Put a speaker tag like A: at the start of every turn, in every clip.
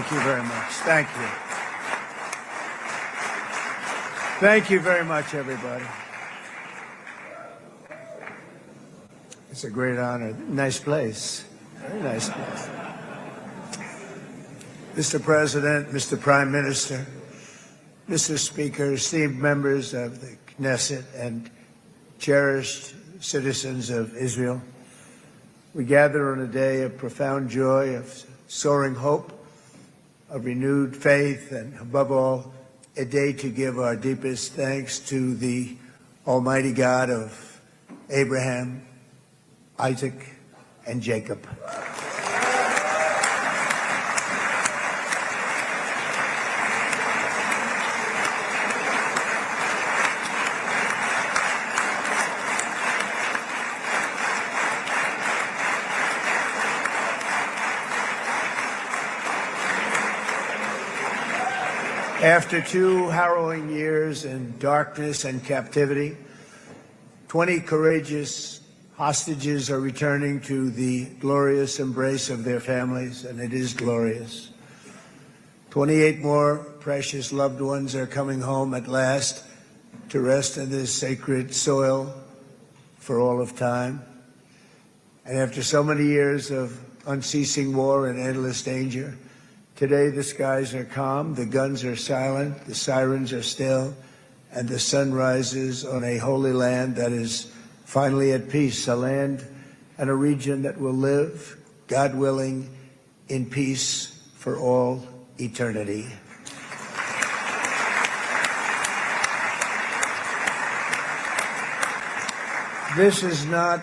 A: Thank you very much. Thank you. Thank you very much, everybody. It's a great honor. Nice place. Very nice place. Mr. President, Mr. Prime Minister, Mr. Speaker, esteemed members of the Knesset and cherished citizens of Israel, we gather on a day of profound joy, of soaring hope, of renewed faith, and above all, a day to give our deepest thanks to the Almighty God of Abraham, Isaac, and Jacob. After 2 harrowing years in darkness and captivity, 20 courageous hostages are returning to the glorious embrace of their families, and it is glorious. 28 more precious loved ones are coming home at last to rest in this sacred soil for all of time. And after so many years of unceasing war and endless danger, today the skies are calm, the guns are silent, the sirens are still, and the sun rises on a holy land that is finally at peace, a land and a region that will live, God willing, in peace for all eternity. This is not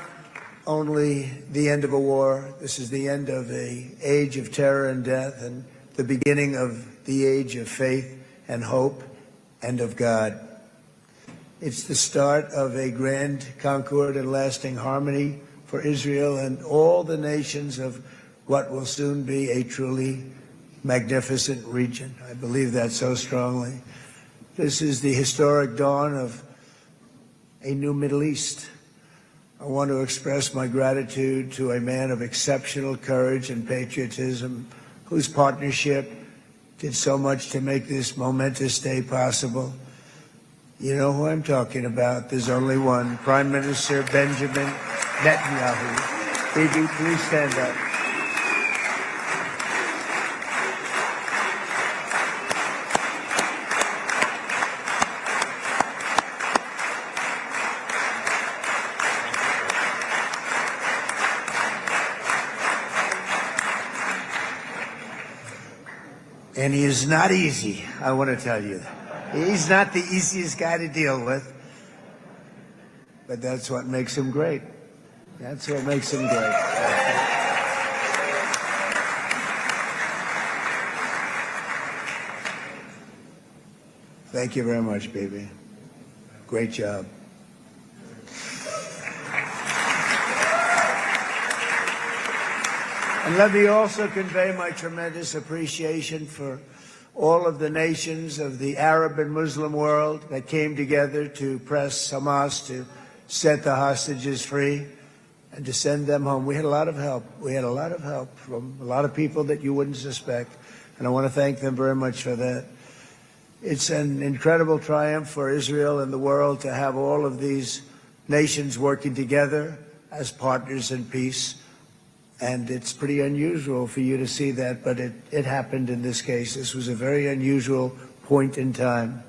A: only the end of a war, this is the end of an age of terror and death, and the beginning of the age of faith and hope and of God. It's the start of a grand concord and lasting harmony for Israel and all the nations of what will soon be a truly magnificent region. I believe that so strongly. This is the historic dawn of a new Middle East. I want to express my gratitude to a man of exceptional courage and patriotism, whose partnership did so much to make this momentous day possible. You know who I'm talking about. There's only one, Prime Minister Benjamin Netanyahu. Bibi, please stand up. And he is not easy, I want to tell you. He's not the easiest guy to deal with, but that's what makes him great. That's what makes him great. Thank you very much, baby. Great job. And let me also convey my tremendous appreciation for all of the nations of the Arab and Muslim world that came together to press Hamas to set the hostages free and to send them home. We had a lot of help. We had a lot of help from a lot of people that you wouldn't suspect, and I want to thank them very much for that. It's an incredible triumph for Israel and the world to have all of these nations working together as partners in peace. And it's pretty unusual for you to see that, but it happened in this case. This was a very unusual point in time,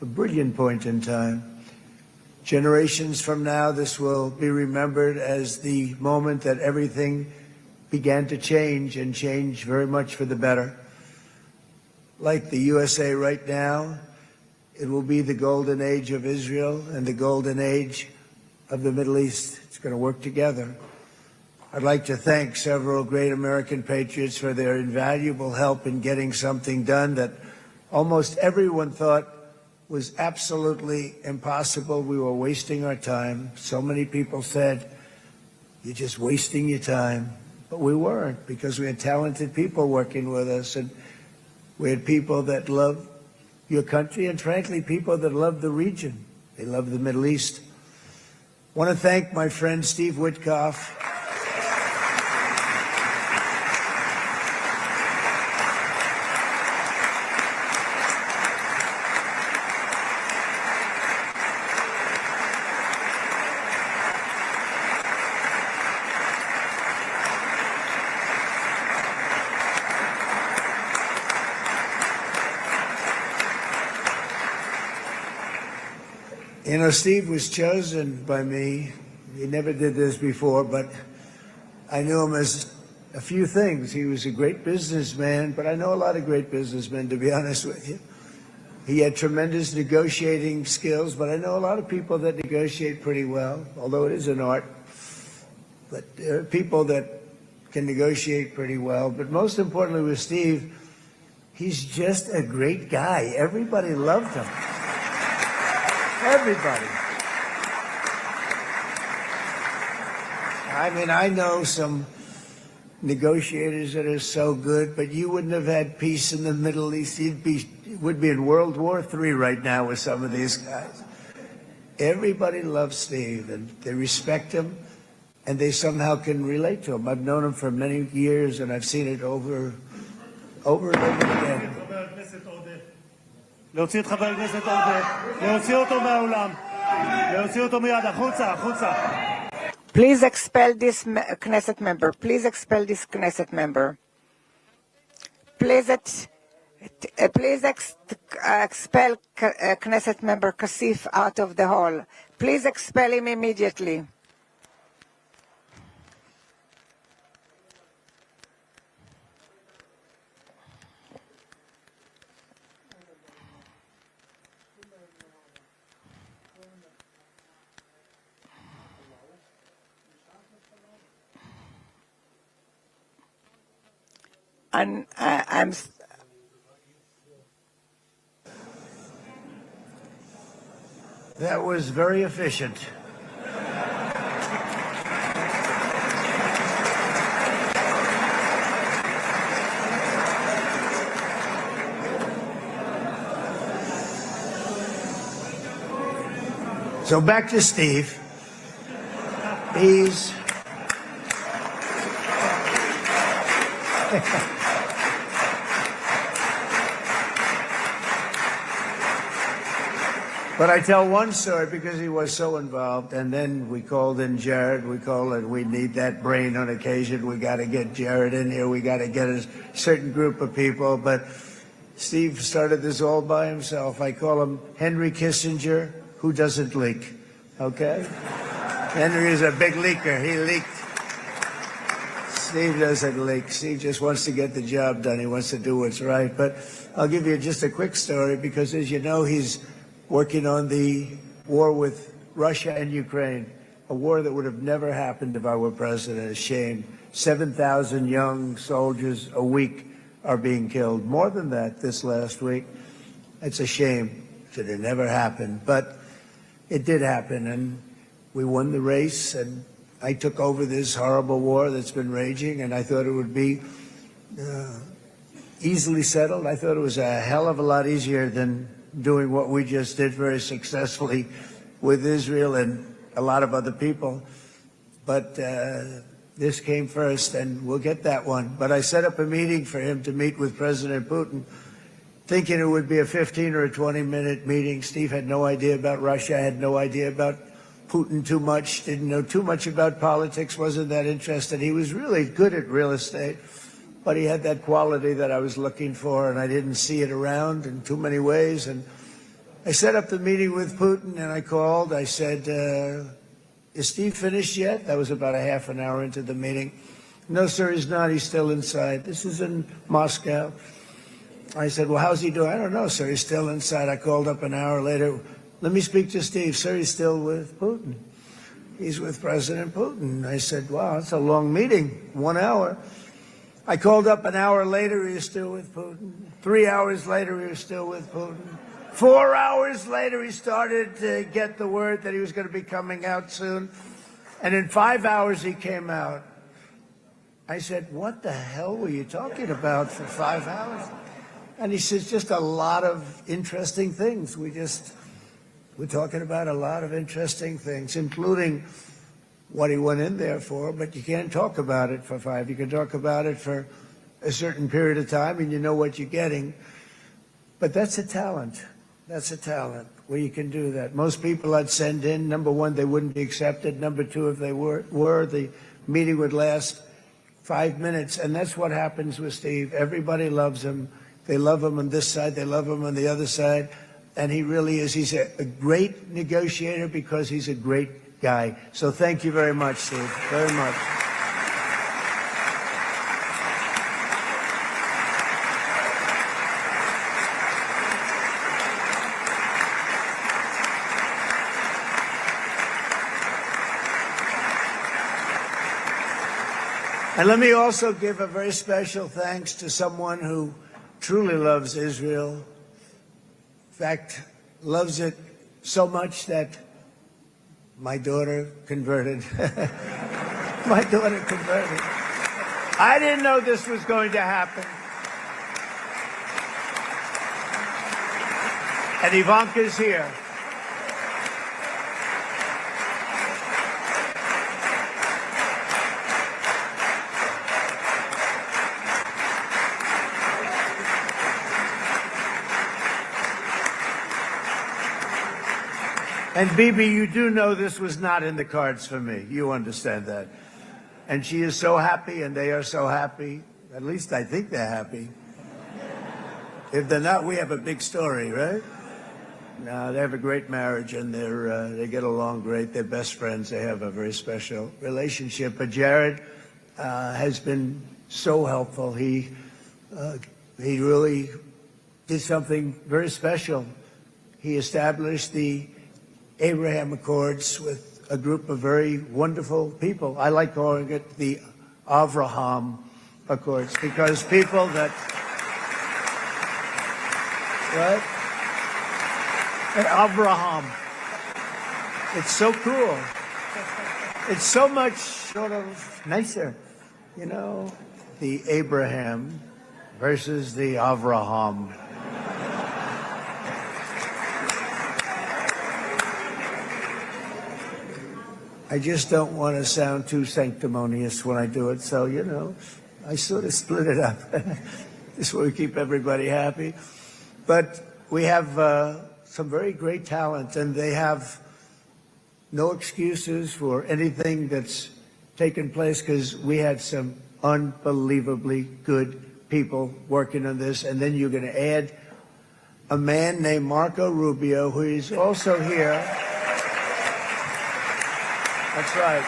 A: a brilliant point in time. Generations from now, this will be remembered as the moment that everything began to change, and change very much for the better. Like the USA right now, it will be the golden age of Israel and the golden age of the Middle East. It's going to work together. I'd like to thank several great American patriots for their invaluable help in getting something done that almost everyone thought was absolutely impossible. We were wasting our time. So many people said, "You're just wasting your time." But we weren't, because we had talented people working with us, and we had people that love your country, and frankly, people that love the region. They love the Middle East. I want to thank my friend Steve You know, Steve was chosen by me. He never did this before, but I knew him as a few things. He was a great businessman, but I know a lot of great businessmen, to be honest with you. He had tremendous negotiating skills, but I know a lot of people that negotiate pretty well, although it is an art. But there are people that can negotiate pretty well. But most importantly with Steve, he's just a great guy. Everybody loved him. Everybody. I mean, I know some negotiators that are so good, but you wouldn't have had peace in the Middle East. Would be in World War III right now with some of these guys. Everybody loves Steve, and they respect him, and they somehow can relate to him. I've known him for many years, and I've seen it over and over again.
B: להוציא את חבר הכנסת עודה, להוציא אותו מהאולם, להוציא אותו מיד, החוצה, החוצה.
C: Please expel this Knesset member. Please expel this Knesset member. Please expel Knesset member Kasif out of the hall. Please expel him immediately. And
A: That was very efficient. So back to Steve. He's But I tell one story because he was so involved, and then we called in Jared. We need that brain on occasion. We got to get Jared in here. We got to get a certain group of people. But Steve started this all by himself. I call him Henry Kissinger, who doesn't leak. Okay? Henry is a big leaker. He leaked. Steve doesn't leak. Steve just wants to get the job done. He wants to do what's right. But I'll give you just a quick story because, as you know, he's working on the war with Russia and Ukraine, a war that would have never happened if I were president. A shame. 7,000 young soldiers a week are being killed. More than that this last week. It's a shame. Should have never happened. But it did happen, and we won the race, and I took over this horrible war that's been raging, and I thought it would be easily settled. I thought it was a hell of a lot easier than doing what we just did very successfully with Israel and a lot of other people. But this came first, and we'll get that one. But I set up a meeting for him to meet with President Putin, thinking it would be a 15 or a 20-minute meeting. Steve had no idea about Russia, had no idea about Putin too much, didn't know too much about politics, wasn't that interested. He was really good at real estate, but he had that quality that I was looking for, and I didn't see it around in too many ways. And I set up the meeting with Putin, and I called. I said, is Steve finished yet? That was about a half an hour into the meeting. No, sir, he's not. He's still inside. This is in Moscow. I said, well, how's he doing? I don't know, sir. He's still inside. I called up an hour later. Let me speak to Steve. Sir, he's still with Putin. He's with President Putin. I said, wow, that's a long meeting, 1 hour. I called up an hour later, he was still with Putin. 3 hours later, he was still with Putin. 4 hours later, he started to get the word that he was going to be coming out soon. And in 5 hours, he came out. I said, what the hell were you talking about for 5 hours? And he says, just a lot of interesting things. We're talking about a lot of interesting things, including what he went in there for, but you can't talk about it for 5. You can talk about it for a certain period of time, and you know what you're getting. But that's a talent. That's a talent, where you can do that. Most people I'd send in, number one, they wouldn't be accepted. Number two, if they were, the meeting would last 5 minutes, and that's what happens with Steve. Everybody loves him. They love him on this side. They love him on the other side. And he really is. He's a great negotiator because he's a great guy. So thank you very much, Steve, very much. And let me also give a very special thanks to someone who truly loves Israel. In fact, loves it so much that my daughter converted. My daughter converted. I didn't know this was going to happen. And Ivanka's here. And Bibi, you do know this was not in the cards for me. You understand that. And she is so happy, and they are so happy. At least I think they're happy. If they're not, we have a big story, right? No, they have a great marriage, and they get along great. They're best friends. They have a very special relationship. But Jared has been so helpful. He really did something very special. He established the Abraham Accords with a group of very wonderful people. I like calling it the Avraham Accords because people that, right? Avraham. It's so cool. It's so much sort of nicer, you know, the Abraham versus the Avraham. I just don't want to sound too sanctimonious when I do it, so, you know, I sort of split it up. This way we keep everybody happy. But we have some very great talent, and they have no excuses for anything that's taken place because we had some unbelievably good people working on this. And then you're going to add a man named Marco Rubio, who is also here. That's right.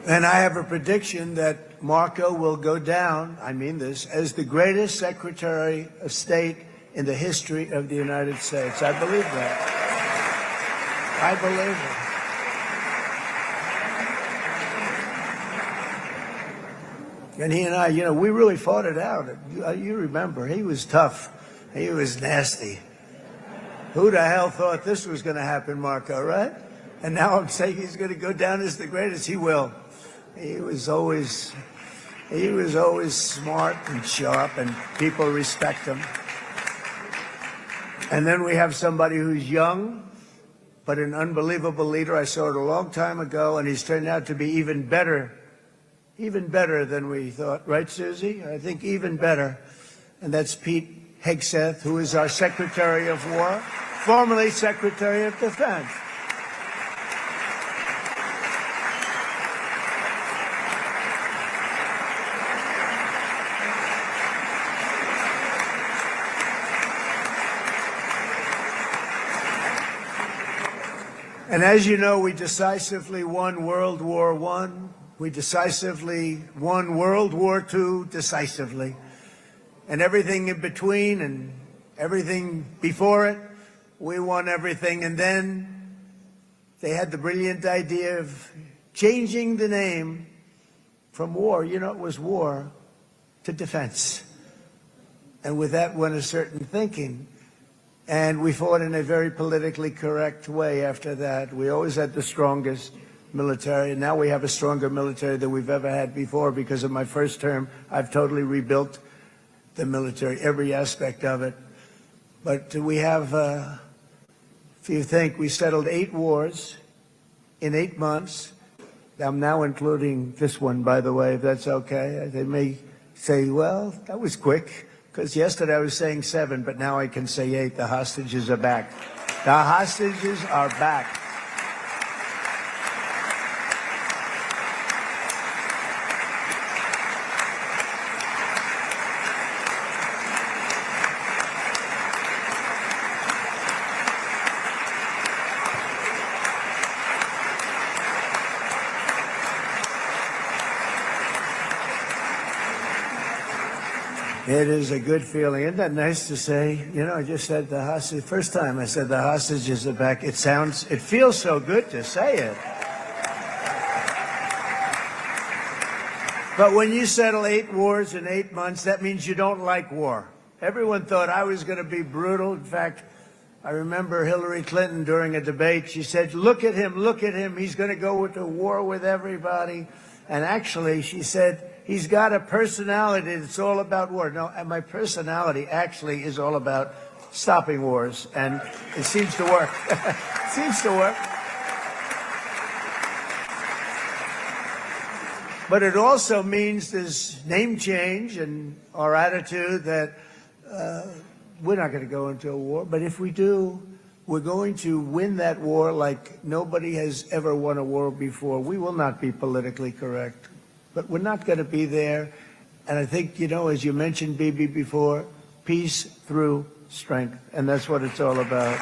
A: And I have a prediction that Marco will go down, I mean this, as the greatest Secretary of State in the history of the United States. I believe that. I believe it. And he and I, you know, we really fought it out. You remember, he was tough. He was nasty. Who the hell thought this was going to happen, Marco, right? And now I'm saying he's going to go down as the greatest. He will. He was always smart and sharp, and people respect him. And then we have somebody who's young, but an unbelievable leader. I saw it a long time ago, and he's turned out to be even better than we thought. Right, Susie? I think even better. And that's Pete Hegseth, who is our Secretary of War, formerly Secretary of Defense. And as you know, we decisively won World War I. We decisively won World War II decisively. And everything in between and everything before it, we won everything. And then they had the brilliant idea of changing the name from war, you know, it was war, to defense. And with that went a certain thinking. And we fought in a very politically correct way after that. We always had the strongest military, and now we have a stronger military than we've ever had before. Because of my first term, I've totally rebuilt the military, every aspect of it. But we have, if you think, we settled 8 wars in 8 months. I'm now including this one, by the way, if that's okay. They may say, well, that was quick, Because yesterday I was saying 7, but now I can say 8. The hostages are back. The hostages are back. It is a good feeling. Isn't that nice to say? You know, I just said the hostage. First time I said the hostages are back. It feels so good to say it. But when you settle 8 wars in 8 months, that means you don't like war. Everyone thought I was going to be brutal. In fact, I remember Hillary Clinton during a debate, she said, look at him, he's going to go into war with everybody. And actually, she said, he's got a personality that's all about war. No, and my personality actually is all about stopping wars, and it seems to work. It seems to work. But it also means there's name change in our attitude that we're not going to go into a war. But if we do, we're going to win that war like nobody has ever won a war before. We will not be politically correct, but we're not going to be there. And I think, you know, as you mentioned, Bibi, before, peace through strength. And that's what it's all about.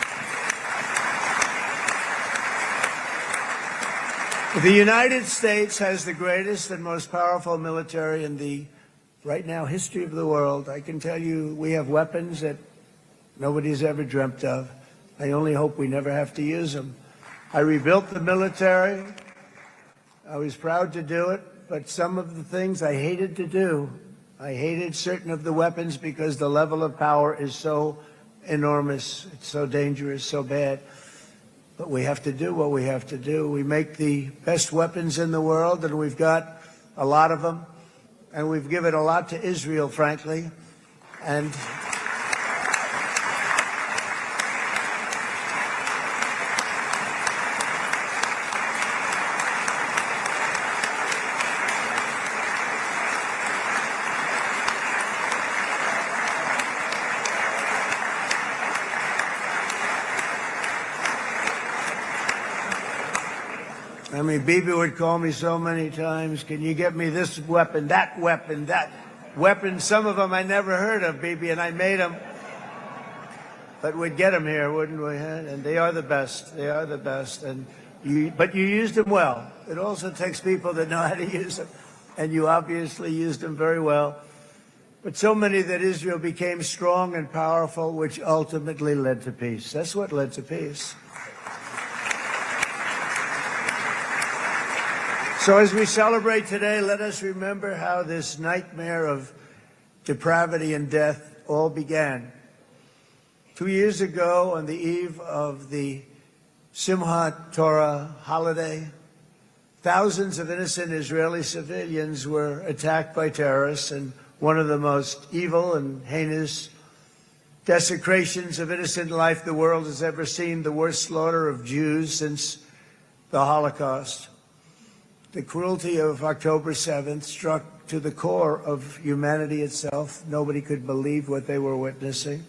A: The United States has the greatest and most powerful military in the, right now, history of the world. I can tell you we have weapons that nobody's ever dreamt of. I only hope we never have to use them. I rebuilt the military. I was proud to do it, but some of the things I hated to do. I hated certain of the weapons because the level of power is so enormous. It's so dangerous, so bad. But we have to do what we have to do. We make the best weapons in the world, and we've got a lot of them. And we've given a lot to Israel, frankly. And I mean, Bibi would call me so many times, can you get me this weapon, that weapon, that weapon? Some of them I never heard of, Bibi, and I made them. But we'd get them here, wouldn't we? Huh? And they are the best. They are the best. But you used them well. It also takes people that know how to use them. And you obviously used them very well. But so many that Israel became strong and powerful, which ultimately led to peace. That's what led to peace. So as we celebrate today, let us remember how this nightmare of depravity and death all began. 2 years ago, on the eve of the Simchat Torah holiday, thousands of innocent Israeli civilians were attacked by terrorists, and one of the most evil and heinous desecrations of innocent life the world has ever seen, the worst slaughter of Jews since the Holocaust. The cruelty of October 7th struck to the core of humanity itself. Nobody could believe what they were witnessing.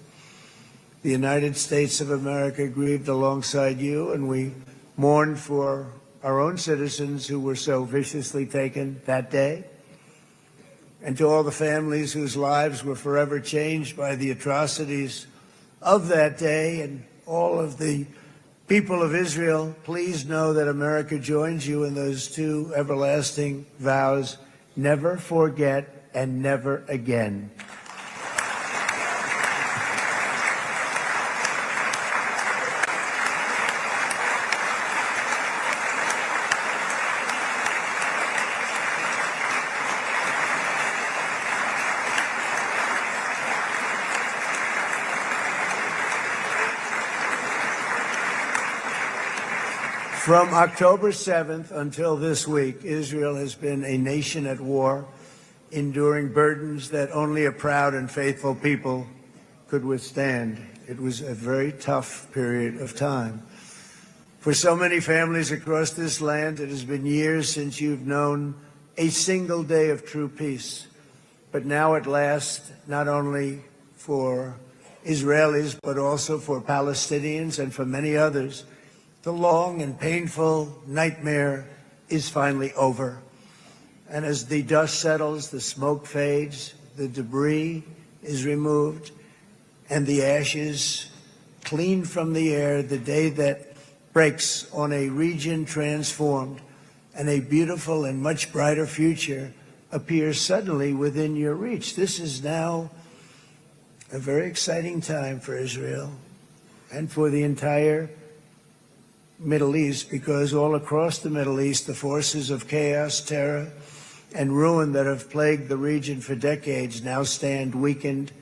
A: The United States of America grieved alongside you, and we mourned for our own citizens who were so viciously taken that day. And to all the families whose lives were forever changed by the atrocities of that day, and all of the people of Israel, please know that America joins you in those two everlasting vows: never forget and never again. From October 7th until this week, Israel has been a nation at war, enduring burdens that only a proud and faithful people could withstand. It was a very tough period of time. For so many families across this land, it has been years since you've known a single day of true peace. But now at last, not only for Israelis, but also for Palestinians and for many others. The long and painful nightmare is finally over. And as the dust settles, the smoke fades, the debris is removed, and the ashes cleaned from the air, the day that breaks on a region transformed, and a beautiful and much brighter future appears suddenly within your reach. This is now a very exciting time for Israel and for the entire Middle East, because all across the Middle East, the forces of chaos, terror, and ruin that have plagued the region for decades now stand weakened,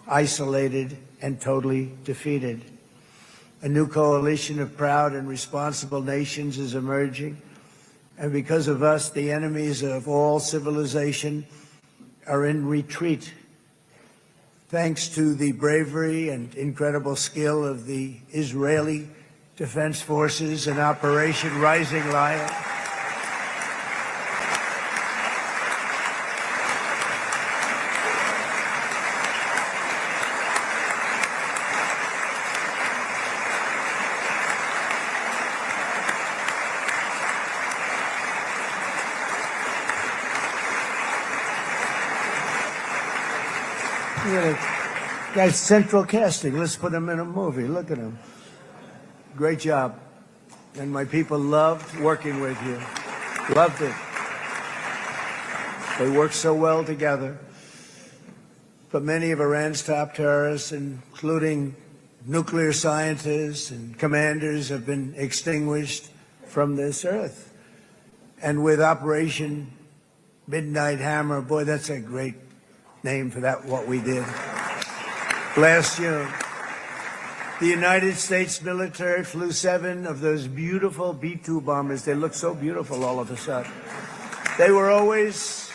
A: isolated, and totally defeated. A new coalition of proud and responsible nations is emerging, and because of us, the enemies of all civilization are in retreat. Thanks to the bravery and incredible skill of the Israeli Defense Forces and Operation Rising Lion, guy's central casting. Let's put him in a movie. Look at him. Great job. And my people loved working with you. Loved it. They worked so well together. But many of Iran's top terrorists, including nuclear scientists and commanders, have been extinguished from this earth. And with Operation Midnight Hammer, boy, that's a great name for that, what we did last June. The United States military flew 7 of those beautiful B-2 bombers. They look so beautiful all of a sudden. They were always,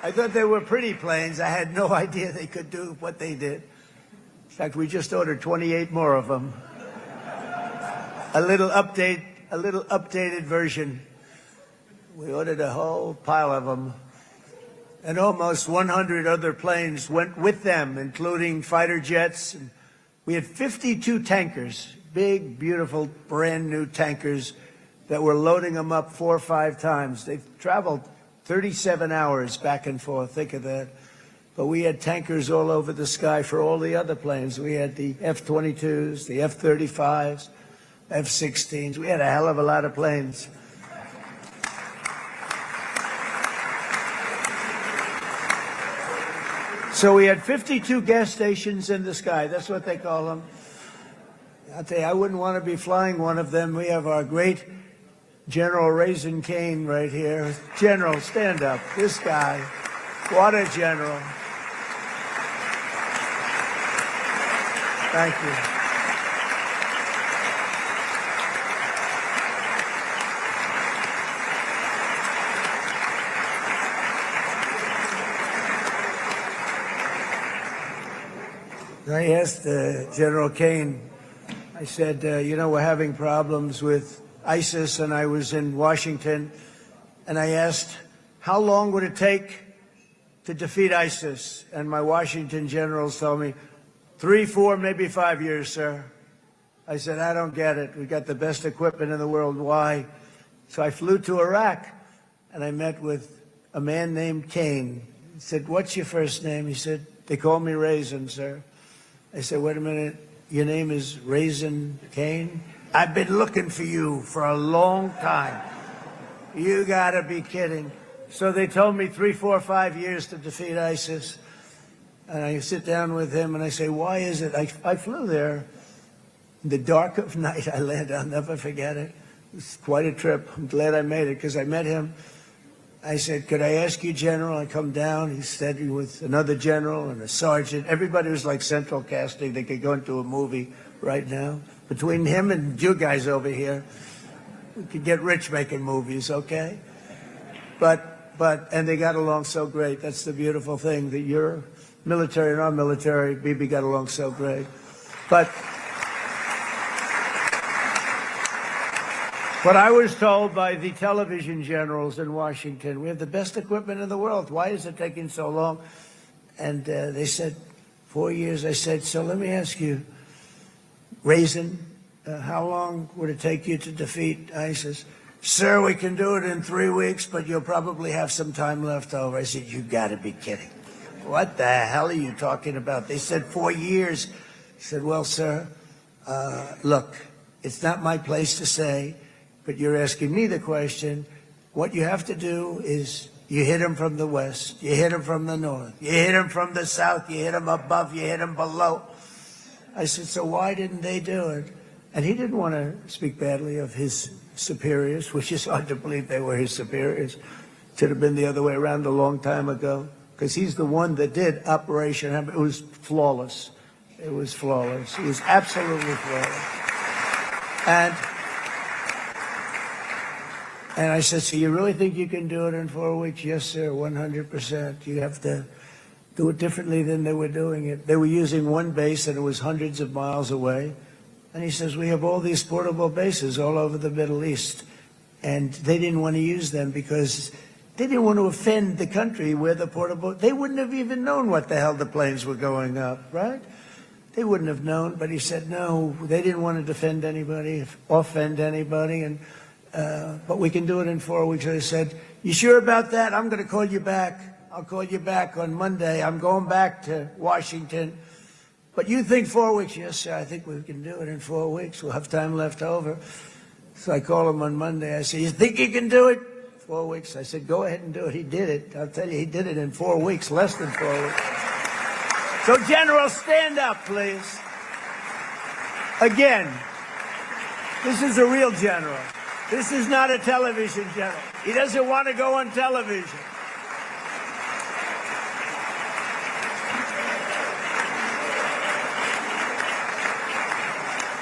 A: I thought they were pretty planes. I had no idea they could do what they did. In fact, we just ordered 28 more of them. A little updated version. We ordered a whole pile of them. And almost 100 other planes went with them, including fighter jets. And we had 52 tankers, big, beautiful, brand new tankers that were loading them up 4 or 5 times. They've traveled 37 hours back and forth. Think of that. But we had tankers all over the sky for all the other planes. We had the F-22s, the F-35s, F-16s. We had a hell of a lot of planes. So we had 52 gas stations in the sky. That's what they call them. I'll tell you, I wouldn't want to be flying one of them. We have our great General Raisin Cain right here. General, stand up. This guy. What a general. Thank you. I asked General Cain, I said, you know, we're having problems with ISIS, and I was in Washington, and I asked, how long would it take to defeat ISIS? And my Washington generals told me, 3, 4, maybe 5 years, sir. I said, I don't get it. We got the best equipment in the world. Why? So I flew to Iraq, and I met with a man named Cain. He said, what's your first name? He said, they call me Raisin, sir. I said, wait a minute, your name is Raisin Cain? I've been looking for you for a long time. You gotta be kidding. So they told me 3, 4, 5 years to defeat ISIS. And I sit down with him and I say, why is it? I flew there in the dark of night. I landed, I'll never forget it. It was quite a trip. I'm glad I made it because I met him. I said, could I ask you, General? I come down. He said, with another general and a sergeant. Everybody was like central casting. They could go into a movie right now. Between him and you guys over here, we could get rich making movies, okay? And they got along so great. That's the beautiful thing, that your military and our military, Bibi, got along so great. But what I was told by the television generals in Washington, we have the best equipment in the world. Why is it taking so long? And they said, 4 years. I said, so let me ask you, Raisin, how long would it take you to defeat ISIS? Sir, we can do it in 3 weeks, but you'll probably have some time left over. I said, you got to be kidding. What the hell are you talking about? They said 4 years. I said, well, sir, look, it's not my place to say, but you're asking me the question. What you have to do is you hit them from the west, you hit them from the north, you hit them from the south, you hit them above, you hit them below. I said, so why didn't they do it? And he didn't want to speak badly of his superiors, which is hard to believe they were his superiors. Should have been the other way around a long time ago, because he's the one that did Operation Hammer. It was flawless. It was flawless. It was absolutely flawless. And I said, so you really think you can do it in 4 weeks? Yes, sir, 100%. You have to do it differently than they were doing it. They were using one base, and it was hundreds of miles away. And he says, we have all these portable bases all over the Middle East. And they didn't want to use them because they didn't want to offend the country where the portable, they wouldn't have even known what the hell the planes were going up, right? They wouldn't have known, but he said, no, they didn't want to defend anybody, offend anybody, and but we can do it in 4 weeks. I said, you sure about that? I'm going to call you back. I'll call you back on Monday. I'm going back to Washington. But you think 4 weeks? Yes, sir, I think we can do it in 4 weeks. We'll have time left over. So I call him on Monday. I said, you think you can do it? 4 weeks. I said, go ahead and do it. He did it. I'll tell you, he did it in 4 weeks, less than 4 weeks. So, General, stand up, please. Again, this is a real general. This is not a television general. He doesn't want to go on television.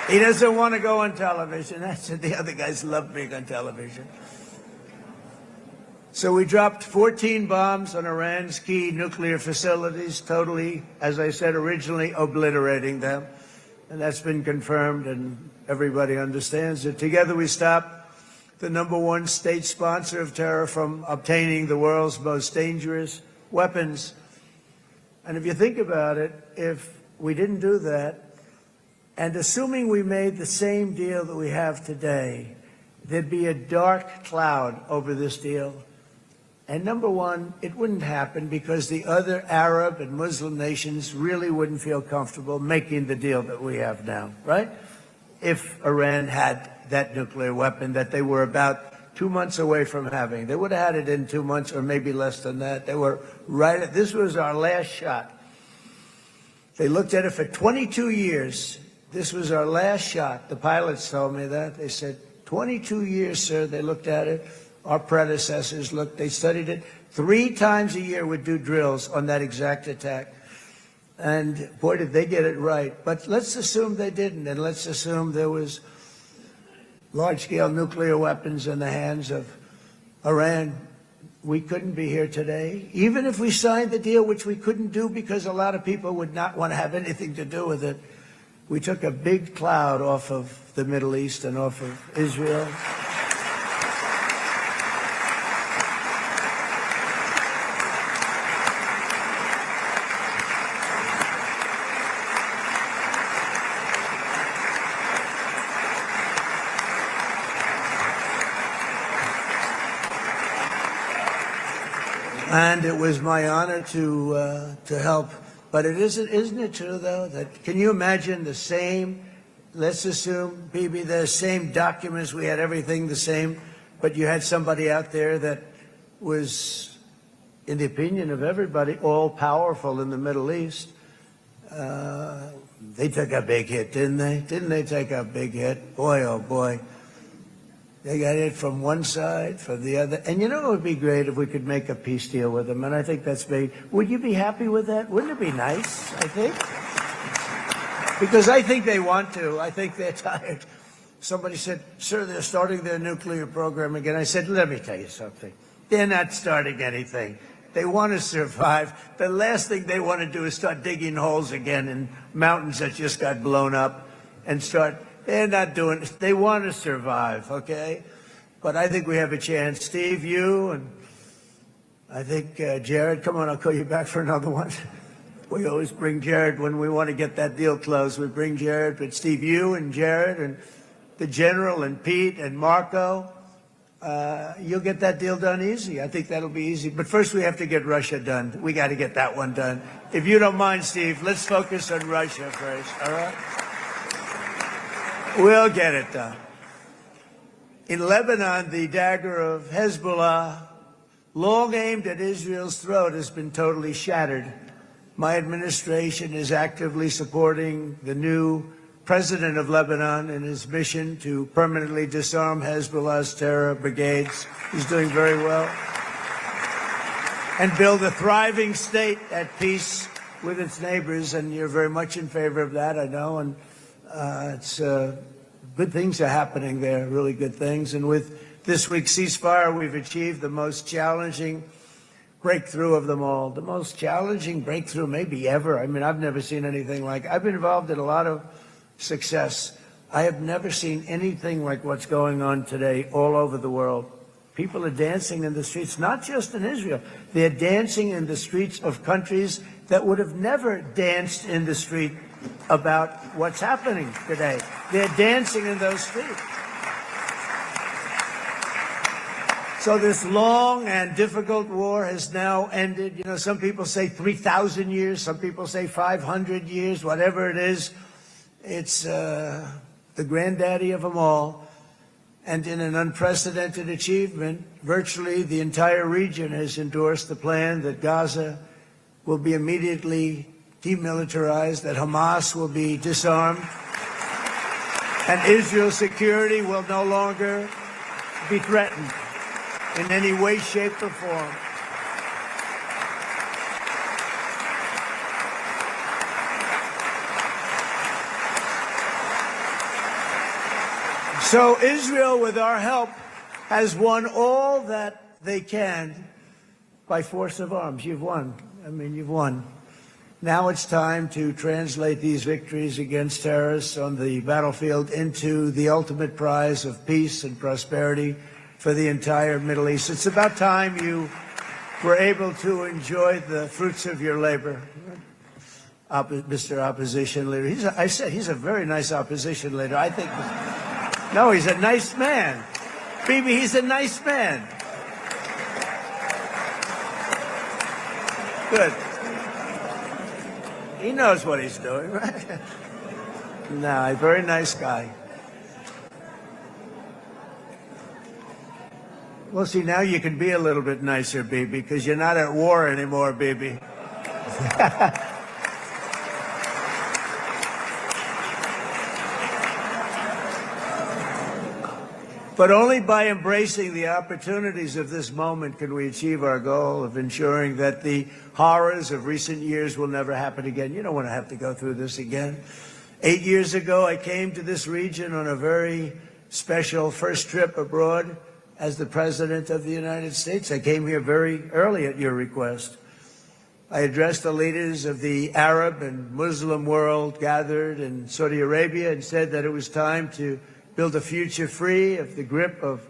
A: He doesn't want to go on television. That's it. The other guys love being on television. So we dropped 14 bombs on Iran's key nuclear facilities, totally, as I said originally, obliterating them. And that's been confirmed, and everybody understands it. Together we stopped the #1 state sponsor of terror from obtaining the world's most dangerous weapons. And if you think about it, if we didn't do that, and assuming we made the same deal that we have today, there'd be a dark cloud over this deal. And #1, it wouldn't happen because the other Arab and Muslim nations really wouldn't feel comfortable making the deal that we have now, right? If Iran had that nuclear weapon that they were about 2 months away from having. They would have had it in 2 months or maybe less than that. They were right. This was our last shot. They looked at it for 22 years. This was our last shot. The pilots told me that. They said, 22 years, sir. They looked at it. Our predecessors looked. They studied it. 3 times a year would do drills on that exact attack. And boy, did they get it right. But let's assume they didn't. And let's assume there was large-scale nuclear weapons in the hands of Iran. We couldn't be here today. Even if we signed the deal, which we couldn't do because a lot of people would not want to have anything to do with it, we took a big cloud off of the Middle East and off of Israel. And it was my honor to help. But isn't it true, though, that can you imagine the same, let's assume, Bibi, the same documents, we had everything the same, but you had somebody out there that was, in the opinion of everybody, all-powerful in the Middle East. They took a big hit, didn't they? Didn't they take a big hit? Boy, oh boy. They got it from one side, from the other. And you know, it would be great if we could make a peace deal with them. And I think that's made. Would you be happy with that? Wouldn't it be nice, I think? Because I think they want to. I think they're tired. Somebody said, sir, they're starting their nuclear program again. I said, let me tell you something. They're not starting anything. They want to survive. The last thing they want to do is start digging holes again in mountains that just got blown up and start. They're not doing it. They want to survive, okay? But I think we have a chance. Steve, you, and I think Jared, come on, I'll call you back for another one. We always bring Jared when we want to get that deal closed. We bring Jared, but Steve, you and Jared and the General and Pete and Marco, you'll get that deal done easy. I think that'll be easy. But first we have to get Russia done. We got to get that one done. If you don't mind, Steve, let's focus on Russia first, all right? We'll get it done. In Lebanon, the dagger of Hezbollah, long aimed at Israel's throat, has been totally shattered. My administration is actively supporting the new president of Lebanon in his mission to permanently disarm Hezbollah's terror brigades. He's doing very well. And build a thriving state at peace with its neighbors. And you're very much in favor of that, I know. And it's good things are happening there, really good things. And with this week's ceasefire, we've achieved the most challenging breakthrough of them all, the most challenging breakthrough maybe ever. I mean, I've never seen anything like it. I've been involved in a lot of success. I have never seen anything like what's going on today all over the world. People are dancing in the streets, not just in Israel. They're dancing in the streets of countries that would have never danced in the street about what's happening today. They're dancing in those streets. So this long and difficult war has now ended. You know, some people say 3,000 years, some people say 500 years, whatever it is. It's the granddaddy of them all. And in an unprecedented achievement, virtually the entire region has endorsed the plan that Gaza will be immediately demilitarized, that Hamas will be disarmed, and Israel's security will no longer be threatened in any way, shape, or form. So Israel, with our help, has won all that they can by force of arms. You've won. I mean, you've won. Now it's time to translate these victories against terrorists on the battlefield into the ultimate prize of peace and prosperity for the entire Middle East. It's about time you were able to enjoy the fruits of your labor. Mr. Opposition Leader. I said he's a very nice opposition leader. I think... No, he's a nice man. Bibi, he's a nice man. Good. He knows what he's doing, right? No, a very nice guy. Well, see, now you can be a little bit nicer, Bibi, because you're not at war anymore, Bibi. But only by embracing the opportunities of this moment can we achieve our goal of ensuring that the horrors of recent years will never happen again. You don't want to have to go through this again. 8 years ago, I came to this region on a very special first trip abroad as the President of the United States. I came here very early at your request. I addressed the leaders of the Arab and Muslim world gathered in Saudi Arabia and said that it was time to build a future free of the grip of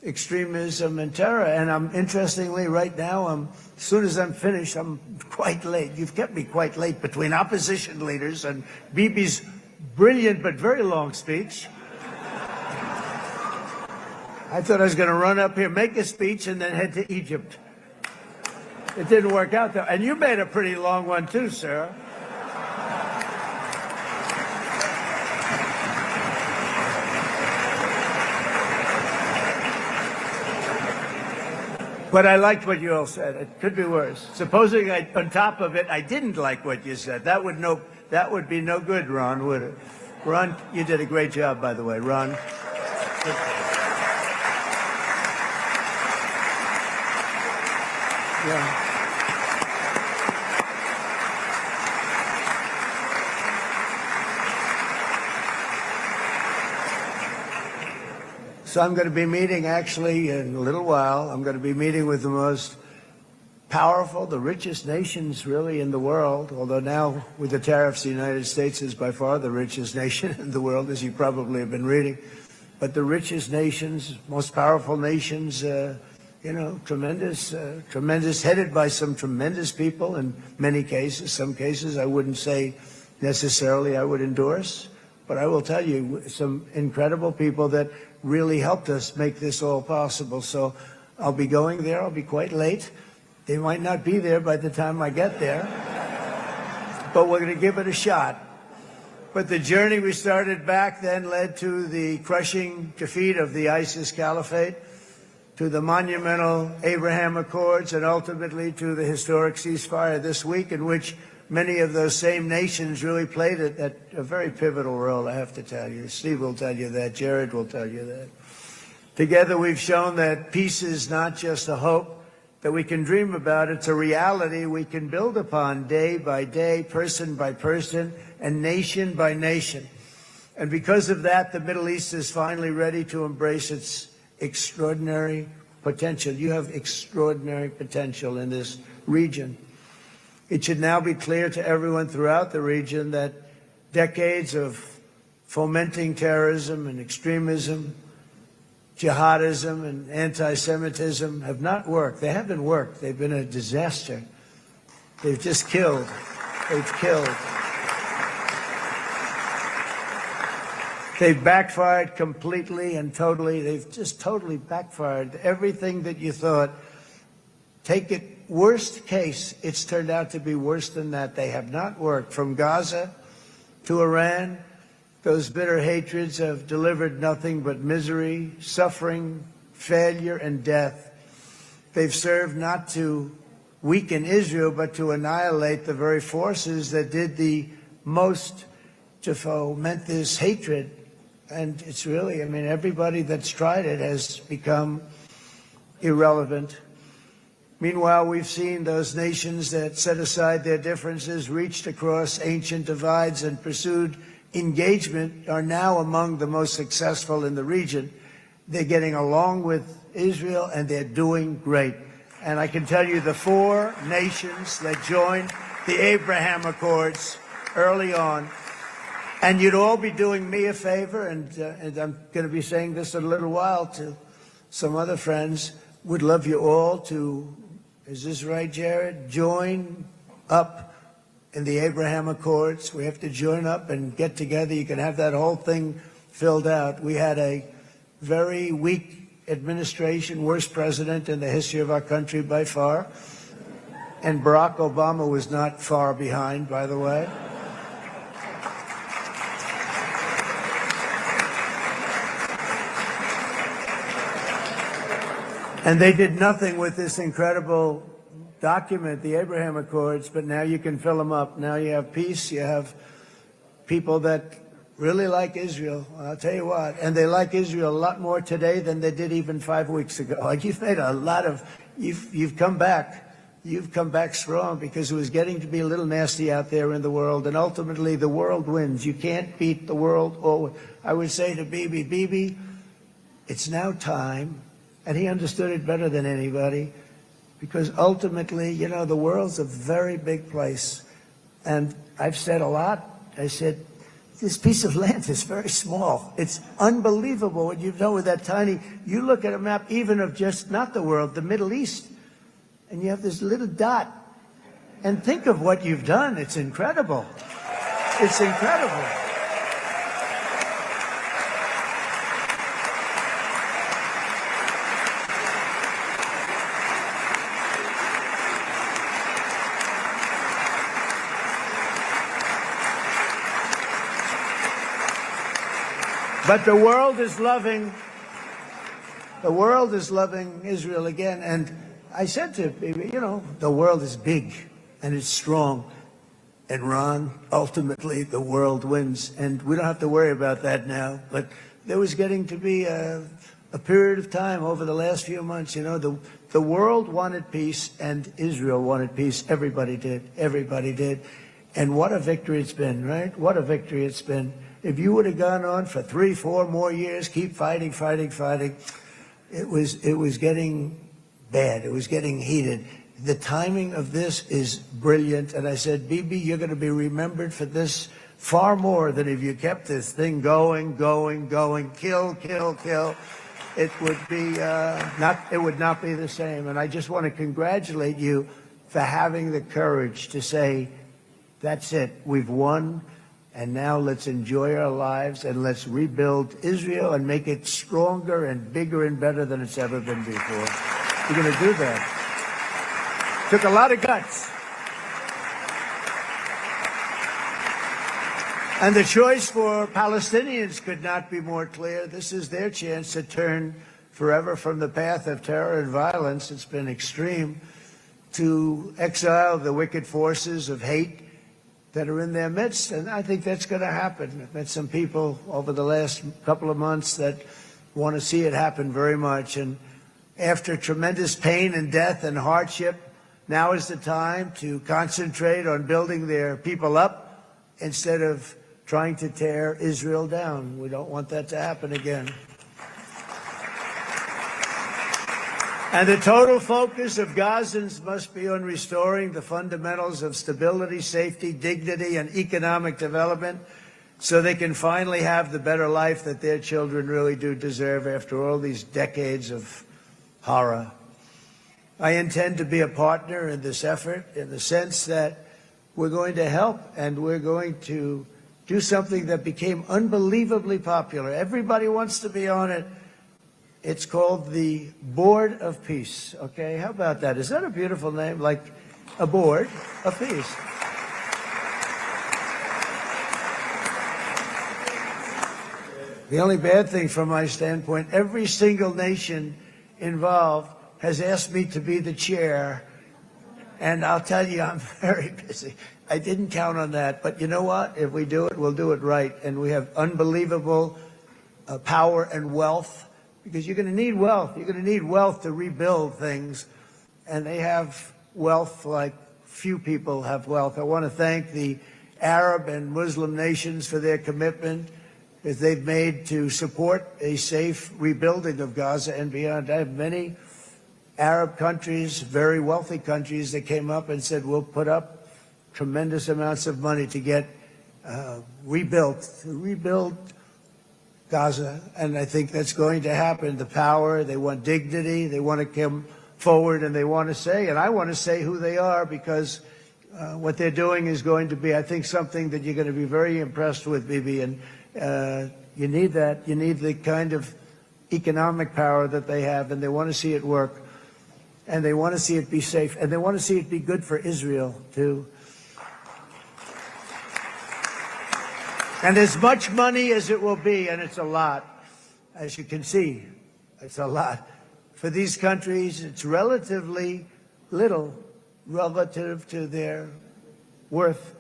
A: extremism and terror. And interestingly, right now, as soon as I'm finished, I'm quite late. You've kept me quite late between opposition leaders and Bibi's brilliant but very long speech. I thought I was going to run up here, make a speech, and then head to Egypt. It didn't work out, though. And you made a pretty long one, too, Sarah. But I liked what you all said. It could be worse. Supposing on top of it, I didn't like what you said. That would be no good, Ron, would it? Ron, you did a great job, by the way, Ron. Yeah. So I'm going to be meeting, actually, in a little while, I'm going to be meeting with the most powerful, the richest nations, really, in the world, although now, with the tariffs, the United States is by far the richest nation in the world, as you probably have been reading. But the richest nations, most powerful nations tremendous, headed by some tremendous people in many cases. Some cases I wouldn't say necessarily I would endorse, but I will tell you some incredible people that really helped us make this all possible. So I'll be going there. I'll be quite late. They might not be there by the time I get there, but we're going to give it a shot. But the journey we started back then led to the crushing defeat of the ISIS caliphate, to the monumental Abraham Accords, and ultimately to the historic ceasefire this week, in which many of those same nations really played a very pivotal role, I have to tell you. Steve will tell you that. Jared will tell you that. Together we've shown that peace is not just a hope that we can dream about. It's a reality we can build upon day by day, person by person, and nation by nation. And because of that, the Middle East is finally ready to embrace its extraordinary potential. You have extraordinary potential in this region. It should now be clear to everyone throughout the region that decades of fomenting terrorism and extremism, jihadism and anti-Semitism have not worked. They haven't worked. They've been a disaster. They've just killed. They've killed. They've backfired completely and totally. They've just totally backfired. Everything that you thought, take it worst case, it's turned out to be worse than that. They have not worked. From Gaza to Iran, those bitter hatreds have delivered nothing but misery, suffering, failure, and death. They've served not to weaken Israel, but to annihilate the very forces that did the most to foment this hatred. And it's really, everybody that's tried it has become irrelevant. Meanwhile, we've seen those nations that set aside their differences, reached across ancient divides, and pursued engagement are now among the most successful in the region. They're getting along with Israel, and they're doing great. And I can tell you the 4 nations that joined the Abraham Accords early on, and you'd all be doing me a favor, and I'm going to be saying this in a little while to some other friends, would love you all to, is this right, Jared? Join up in the Abraham Accords. We have to join up and get together. You can have that whole thing filled out. We had a very weak administration, worst president in the history of our country by far. And Barack Obama was not far behind, by the way. And they did nothing with this incredible document, the Abraham Accords, but now you can fill them up. Now you have peace, you have people that really like Israel. I'll tell you what, and they like Israel a lot more today than they did even 5 weeks ago. Like, you've made a lot of, you've come back. You've come back strong, because it was getting to be a little nasty out there in the world, and ultimately the world wins. You can't beat the world. Or I would say to Bibi, it's now time, and he understood it better than anybody, because ultimately, the world's a very big place. And I've said a lot. I said, this piece of land is very small. It's unbelievable what you've done with that tiny, you look at a map even of just not the world, the Middle East, and you have this little dot. And think of what you've done. It's incredible. It's incredible. But the world is loving Israel again. And I said to people, the world is big and it's strong. And Ron, ultimately, the world wins. And we don't have to worry about that now. But there was getting to be a period of time over the last few months, the world wanted peace and Israel wanted peace. Everybody did. Everybody did. And what a victory it's been, right? What a victory it's been. If you would have gone on for 3-4 more years, keep fighting, it was getting bad. It was getting heated. The timing of this is brilliant. And I said, Bibi, you're going to be remembered for this far more than if you kept this thing going, kill. it would be it would not be the same. And I just want to congratulate you for having the courage to say, that's it, we've won, and now let's enjoy our lives and let's rebuild Israel and make it stronger and bigger and better than it's ever been before. You're going to do that. Took a lot of guts. And the choice for Palestinians could not be more clear. This is their chance to turn forever from the path of terror and violence. It's been extreme, to exile the wicked forces of hate that are in their midst. And I think that's going to happen. I've met some people over the last couple of months that want to see it happen very much. And after tremendous pain and death and hardship, now is the time to concentrate on building their people up instead of trying to tear Israel down. We don't want that to happen again. And the total focus of Gazans must be on restoring the fundamentals of stability, safety, dignity, and economic development so they can finally have the better life that their children really do deserve after all these decades of horror. I intend to be a partner in this effort in the sense that we're going to help and we're going to do something that became unbelievably popular. Everybody wants to be on it. It's called the Board of Peace. Okay, how about that? Is that a beautiful name? Like a board of peace. The only bad thing from my standpoint, every single nation involved has asked me to be the chair. And I'll tell you, I'm very busy. I didn't count on that. But you know what? If we do it, we'll do it right. And we have unbelievable power and wealth, because you're going to need wealth. You're going to need wealth to rebuild things. And they have wealth like few people have wealth. I want to thank the Arab and Muslim nations for their commitment that they've made to support a safe rebuilding of Gaza and beyond. I have many Arab countries, very wealthy countries, that came up and said, we'll put up tremendous amounts of money to get rebuild Gaza. And I think that's going to happen. The power, they want dignity, they want to come forward, and they want to say, and I want to say who they are, because what they're doing is going to be, I think, something that you're going to be very impressed with, Bibi. And you need that. You need the kind of economic power that they have, and they want to see it work. And they want to see it be safe. And they want to see it be good for Israel, too. And as much money as it will be, and it's a lot, as you can see, it's a lot. For these countries, it's relatively little relative to their worth.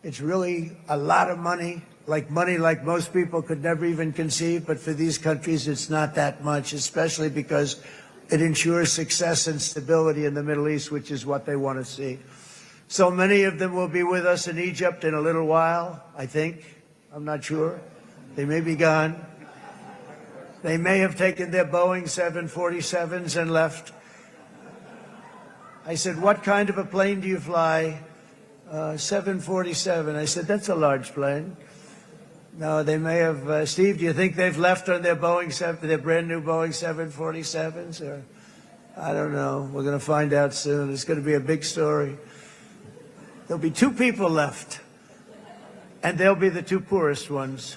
A: It's really a lot of money like most people could never even conceive. But for these countries, it's not that much, especially because it ensures success and stability in the Middle East, which is what they want to see. So many of them will be with us in Egypt in a little while, I think. I'm not sure. They may be gone. They may have taken their Boeing 747s and left. I said, what kind of a plane do you fly? 747. I said, that's a large plane. No, they may have. Steve, do you think they've left on their their brand new Boeing 747s? Or I don't know. We're going to find out soon. It's going to be a big story. There'll be 2 people left, and they'll be the 2 poorest ones.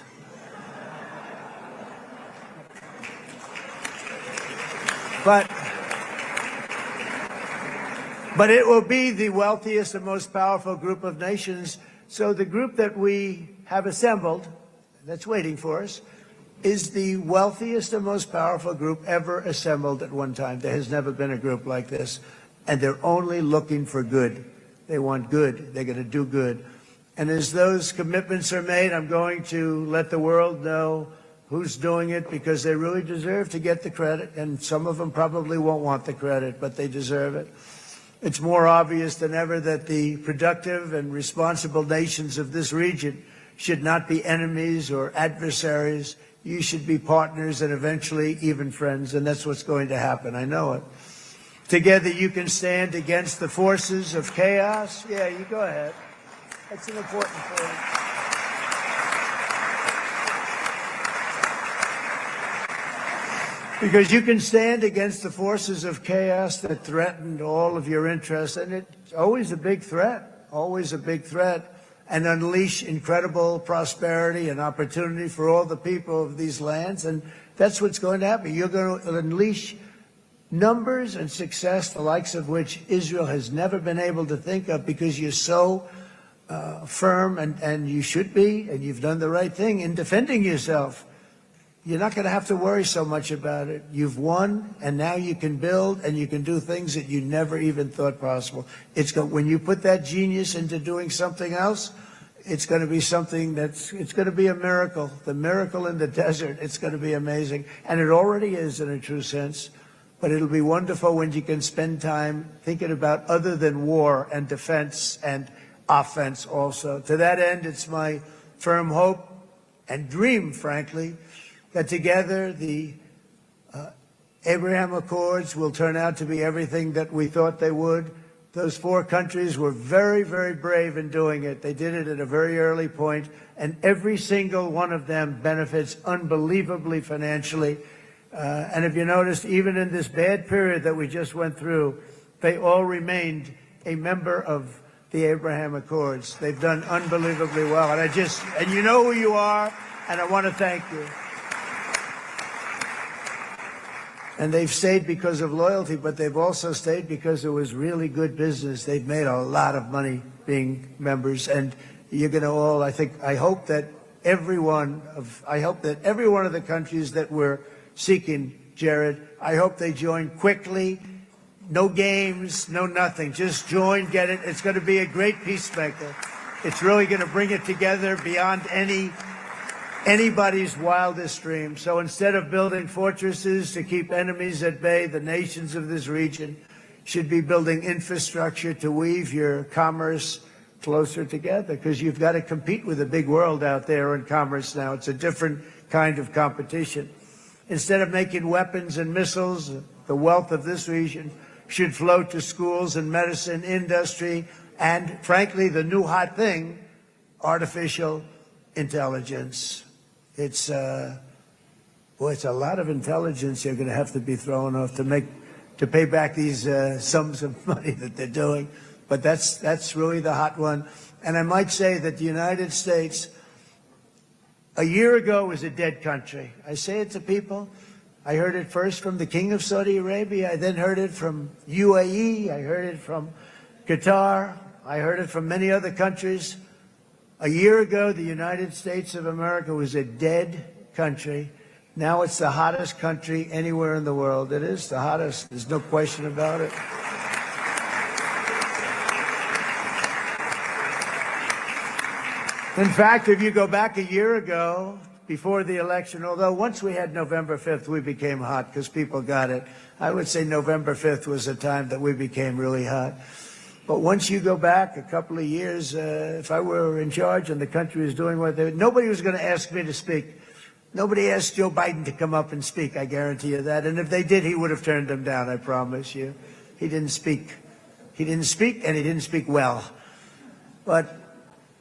A: But it will be the wealthiest and most powerful group of nations. So the group that we have assembled, that's waiting for us, is the wealthiest and most powerful group ever assembled at one time. There has never been a group like this. And they're only looking for good. They want good. They're going to do good. And as those commitments are made, I'm going to let the world know who's doing it, because they really deserve to get the credit. And some of them probably won't want the credit, but they deserve it. It's more obvious than ever that the productive and responsible nations of this region should not be enemies or adversaries. You should be partners and eventually even friends, and that's what's going to happen. I know it. Together you can stand against the forces of chaos. Yeah, you go ahead. That's an important point. Because you can stand against the forces of chaos that threatened all of your interests, and it's always a big threat, and unleash incredible prosperity and opportunity for all the people of these lands, and that's what's going to happen. You're going to unleash numbers and success, the likes of which Israel has never been able to think of, because you're so firm, and you should be, and you've done the right thing in defending yourself. You're not going to have to worry so much about it. You've won, and now you can build, and you can do things that you never even thought possible. When you put that genius into doing something else, it's going to be something it's going to be a miracle. The miracle in the desert, it's going to be amazing. And it already is in a true sense. But it'll be wonderful when you can spend time thinking about other than war and defense and offense also. To that end, it's my firm hope and dream, frankly, that together the Abraham Accords will turn out to be everything that we thought they would. Those four countries were very, very brave in doing it. They did it at a very early point, and every single one of them benefits unbelievably financially. And if you noticed, even in this bad period that we just went through, they all remained a member of the Abraham Accords. They've done unbelievably well. And you know who you are, and I want to thank you. And they've stayed because of loyalty, but they've also stayed because it was really good business. They've made a lot of money being members, and you're going to all, I hope that every one of the countries that we're seeking, Jared, I hope they join quickly. No games, no nothing. Just join, get it. It's going to be a great peacemaker. It's really going to bring it together beyond anybody's wildest dream. So instead of building fortresses to keep enemies at bay, the nations of this region should be building infrastructure to weave your commerce closer together, because you've got to compete with the big world out there in commerce now. It's a different kind of competition. Instead of making weapons and missiles, the wealth of this region should flow to schools and medicine, industry, and, frankly, the new hot thing, artificial intelligence. It's a lot of intelligence you're going to have to be throwing off to pay back these sums of money that they're doing. But that's really the hot one. And I might say that the United States, a year ago, was a dead country. I say it to people. I heard it first from the King of Saudi Arabia. I then heard it from UAE. I heard it from Qatar. I heard it from many other countries. A year ago, the United States of America was a dead country. Now it's the hottest country anywhere in the world. It is the hottest. There's no question about it. In fact, if you go back a year ago, before the election, although once we had November 5th, we became hot because people got it. I would say November 5th was the time that we became really hot. But once you go back a couple of years, if I were in charge and the country was doing what they, nobody was going to ask me to speak. Nobody asked Joe Biden to come up and speak, I guarantee you that. And if they did, he would have turned them down, I promise you. He didn't speak. He didn't speak, and he didn't speak well. But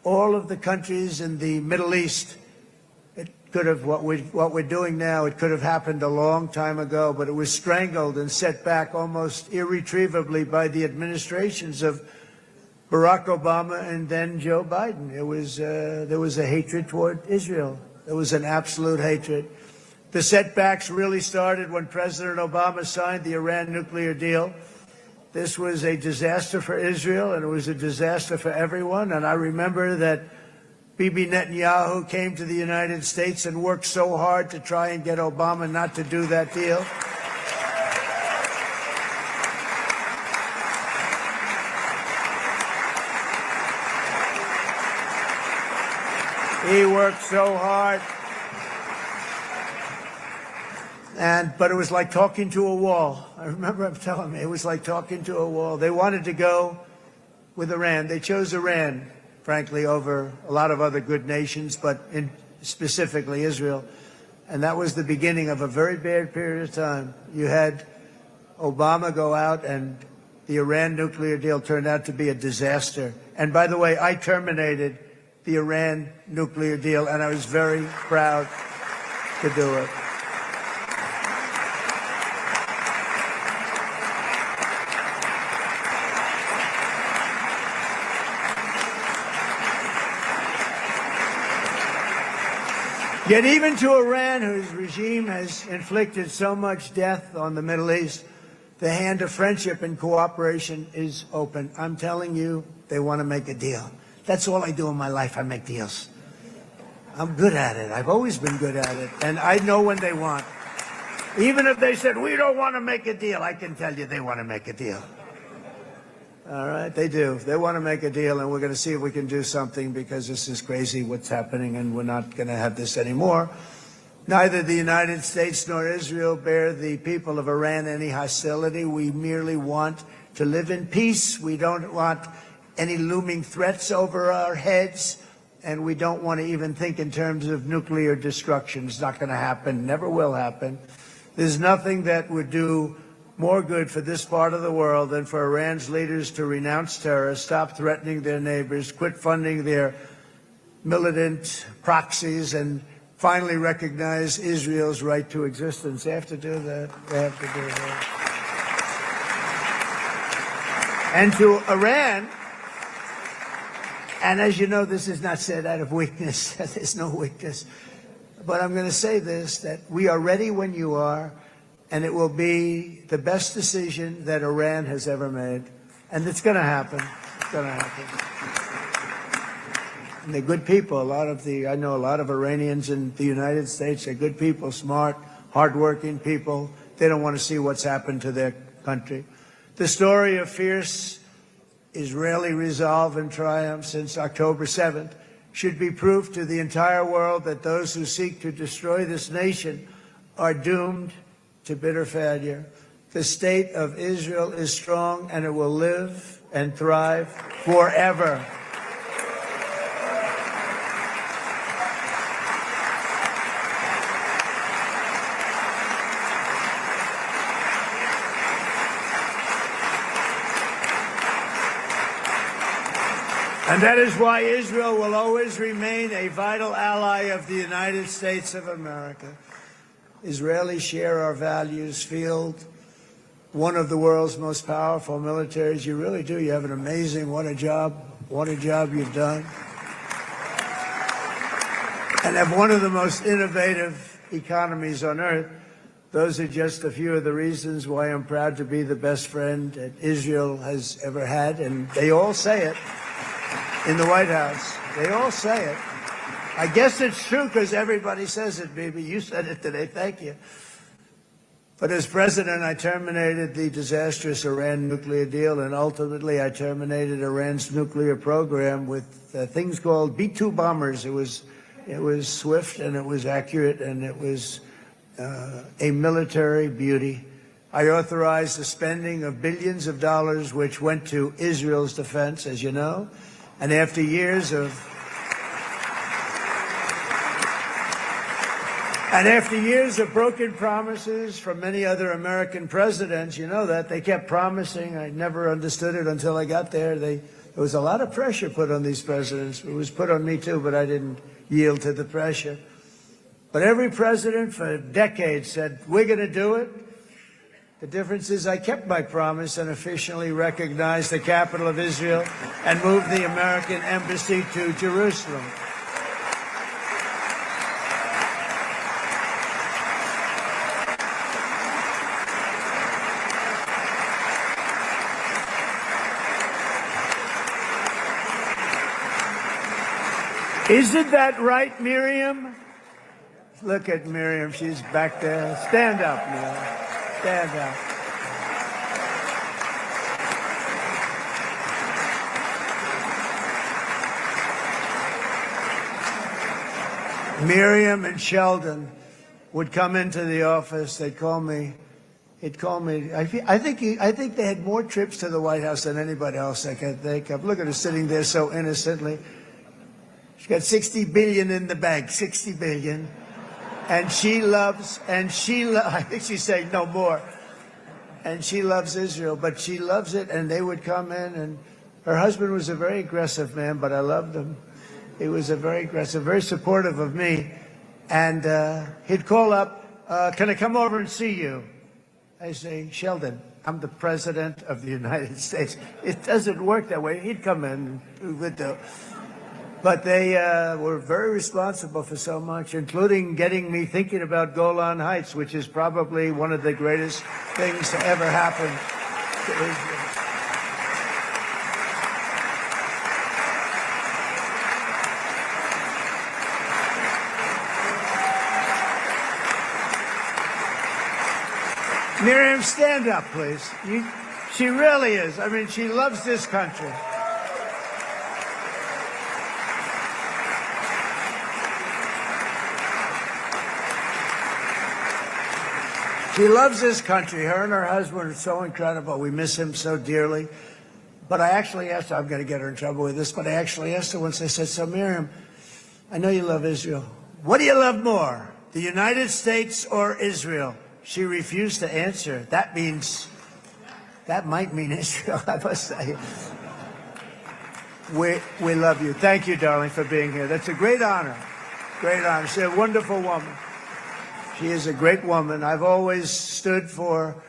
A: all of the countries in the Middle East, it could have, what we're doing now, it could have happened a long time ago, but it was strangled and set back almost irretrievably by the administrations of Barack Obama and then Joe Biden. It was, there was a hatred toward Israel. There was an absolute hatred. The setbacks really started when President Obama signed the Iran nuclear deal. This was a disaster for Israel, and it was a disaster for everyone. And I remember that Bibi Netanyahu came to the United States and worked so hard to try and get Obama not to do that deal. He worked so hard. But it was like talking to a wall. I remember him telling me it was like talking to a wall. They wanted to go with Iran. They chose Iran, frankly, over a lot of other good nations, but specifically Israel. And that was the beginning of a very bad period of time. You had Obama go out, and the Iran nuclear deal turned out to be a disaster. And by the way, I terminated the Iran nuclear deal, and I was very proud to do it. Yet even to Iran, whose regime has inflicted so much death on the Middle East, the hand of friendship and cooperation is open. I'm telling you, they want to make a deal. That's all I do in my life. I make deals. I'm good at it. I've always been good at it. And I know when they want. Even if they said, we don't want to make a deal, I can tell you they want to make a deal. All right, they do. They want to make a deal, and we're going to see if we can do something, because this is crazy what's happening, and we're not going to have this anymore. Neither the United States nor Israel bear the people of Iran any hostility. We merely want to live in peace. We don't want any looming threats over our heads, and we don't want to even think in terms of nuclear destruction. It's not going to happen, never will happen. There's nothing that would do more good for this part of the world than for Iran's leaders to renounce terror, stop threatening their neighbors, quit funding their militant proxies, and finally recognize Israel's right to existence. They have to do that. They have to do that. And to Iran, and as you know, this is not said out of weakness. There's no weakness. But I'm going to say this, that we are ready when you are, and it will be the best decision that Iran has ever made. And it's going to happen. It's going to happen. And they're good people. I know a lot of Iranians in the United States are good people, smart, hardworking people. They don't want to see what's happened to their country. The story of fierce Israeli resolve and triumph since October 7th should be proof to the entire world that those who seek to destroy this nation are doomed to bitter failure. The state of Israel is strong, and it will live and thrive forever. And that is why Israel will always remain a vital ally of the United States of America. Israelis share our values, field one of the world's most powerful militaries. You really do. You have an amazing, what a job you've done. And have one of the most innovative economies on earth. Those are just a few of the reasons why I'm proud to be the best friend that Israel has ever had. And they all say it in the White House. They all say it. I guess it's true because everybody says it, baby. You said it today. Thank you. But as president, I terminated the disastrous Iran nuclear deal, and ultimately I terminated Iran's nuclear program with things called B-2 bombers. It was swift, and it was accurate, and it was a military beauty. I authorized the spending of billions of dollars, which went to Israel's defense, as you know. And after years of broken promises from many other American presidents, you know that, they kept promising. I never understood it until I got there. There was a lot of pressure put on these presidents. It was put on me too, but I didn't yield to the pressure. But every president for decades said, we're going to do it. The difference is I kept my promise and officially recognized the capital of Israel and moved the American embassy to Jerusalem. Isn't that right, Miriam? Look at Miriam. She's back there. Stand up, Miriam. Stand up. Miriam and Sheldon would come into the office. They'd call me. He'd call me. I think they had more trips to the White House than anybody else I can think of. Look at her sitting there so innocently. She's got $60 billion in the bank. $60 billion. And I think she's saying no more. And she loves Israel, but she loves it, and they would come in, and her husband was a very aggressive man, but I loved him. He was a very aggressive, very supportive of me. And he'd call up, can I come over and see you? I say, Sheldon, I'm the president of the United States. It doesn't work that way. He'd come in, and we would do. But they were very responsible for so much, including getting me thinking about Golan Heights, which is probably one of the greatest things to ever happen to Israel. Miriam, stand up, please. She really is. I mean, she loves this country. She loves this country. Her and her husband are so incredible. We miss him so dearly. But I actually asked her, I'm going to get her in trouble with this, but I actually asked her once, I said, so Miriam, I know you love Israel. What do you love more, the United States or Israel? She refused to answer. That might mean Israel, I must say. We love you. Thank you, darling, for being here. That's a great honor. Great honor. She's a wonderful woman. She is a great woman. I've always stood for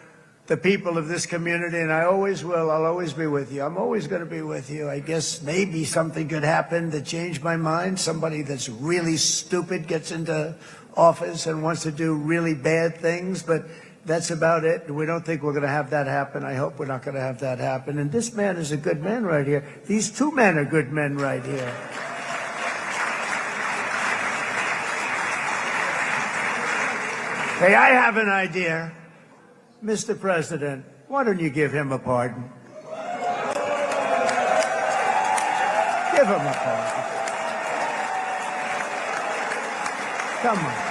A: the people of this community, and I always will. I'll always be with you. I'm always going to be with you. I guess maybe something could happen to change my mind. Somebody that's really stupid gets into office and wants to do really bad things, but that's about it. We don't think we're going to have that happen. I hope we're not going to have that happen. And this man is a good man right here. These two men are good men right here. Hey, I have an idea. Mr. President, why don't you give him a pardon? Give him a pardon. Come on.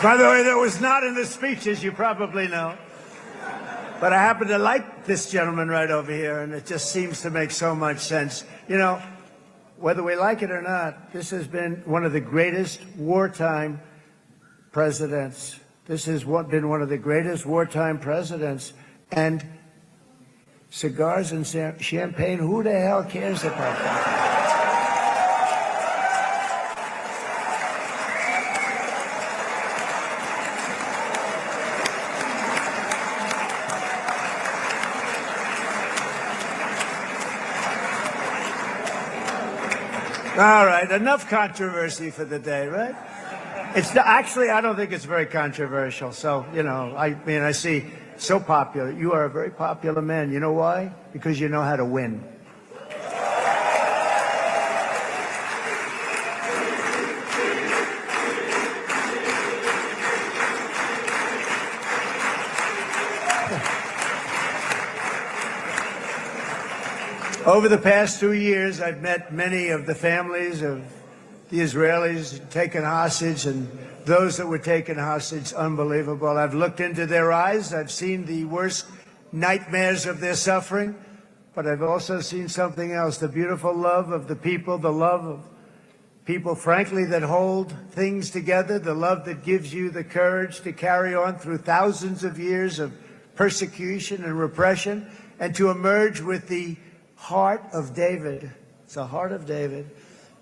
A: By the way, that was not in the speech, as you probably know. But I happen to like this gentleman right over here, and it just seems to make so much sense. You know, whether we like it or not, this has been one of the greatest wartime presidents. This has been one of the greatest wartime presidents. And cigars and champagne, who the hell cares about that? All right, enough controversy for the day, right? Actually, I don't think it's very controversial. So, you know, I mean, I see so popular. You are a very popular man. You know why? Because you know how to win. Over the past 2 years, I've met many of the families of the Israelis taken hostage and those that were taken hostage. Unbelievable. I've looked into their eyes. I've seen the worst nightmares of their suffering, but I've also seen something else, the beautiful love of the people, the love of people, frankly, that hold things together, the love that gives you the courage to carry on through thousands of years of persecution and repression and to emerge with the heart of David. It's the heart of David.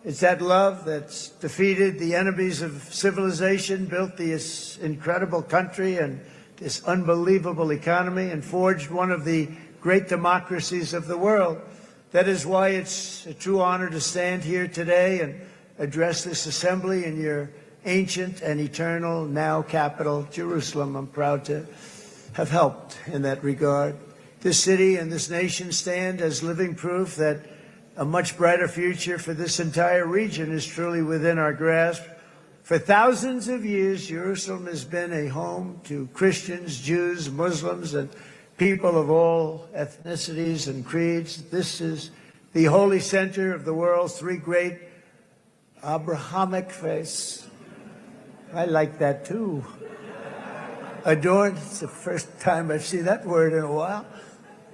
A: It's that love that's defeated the enemies of civilization, built this incredible country and this unbelievable economy, and forged one of the great democracies of the world. That is why it's a true honor to stand here today and address this assembly in your ancient and eternal now capital, Jerusalem. I'm proud to have helped in that regard. This city and this nation stand as living proof that a much brighter future for this entire region is truly within our grasp. For thousands of years, Jerusalem has been a home to Christians, Jews, Muslims, and people of all ethnicities and creeds. This is the holy center of the world's three great Abrahamic faiths. I like that too. Adorned, it's the first time I've seen that word in a while.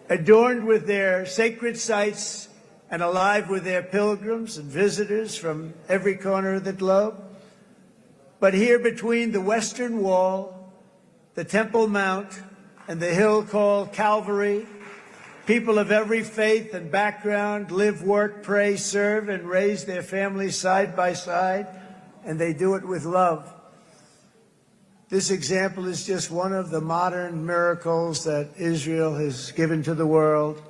A: Adorned with their sacred sites and alive with their pilgrims and visitors from every corner of the globe. But here between the Western Wall, the Temple Mount, and the hill called Calvary, people of every faith and background live, work, pray, serve, and raise their families side by side, and they do it with love. This example is just one of the modern miracles that Israel has given to the world.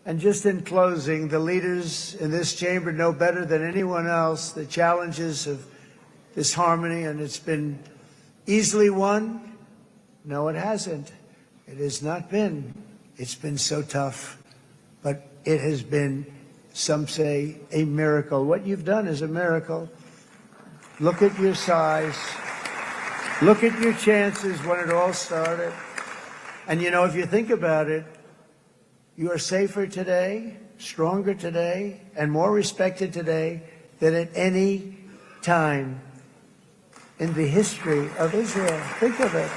A: And just in closing, the leaders in this chamber know better than anyone else the challenges of this harmony, and it's been easily won. No, it hasn't. It has not been. It's been so tough, but it has been, some say, a miracle. What you've done is a miracle. Look at your size. Look at your chances when it all started. And you know, if you think about it, you are safer today, stronger today, and more respected today than at any time in the history of Israel. Think of it.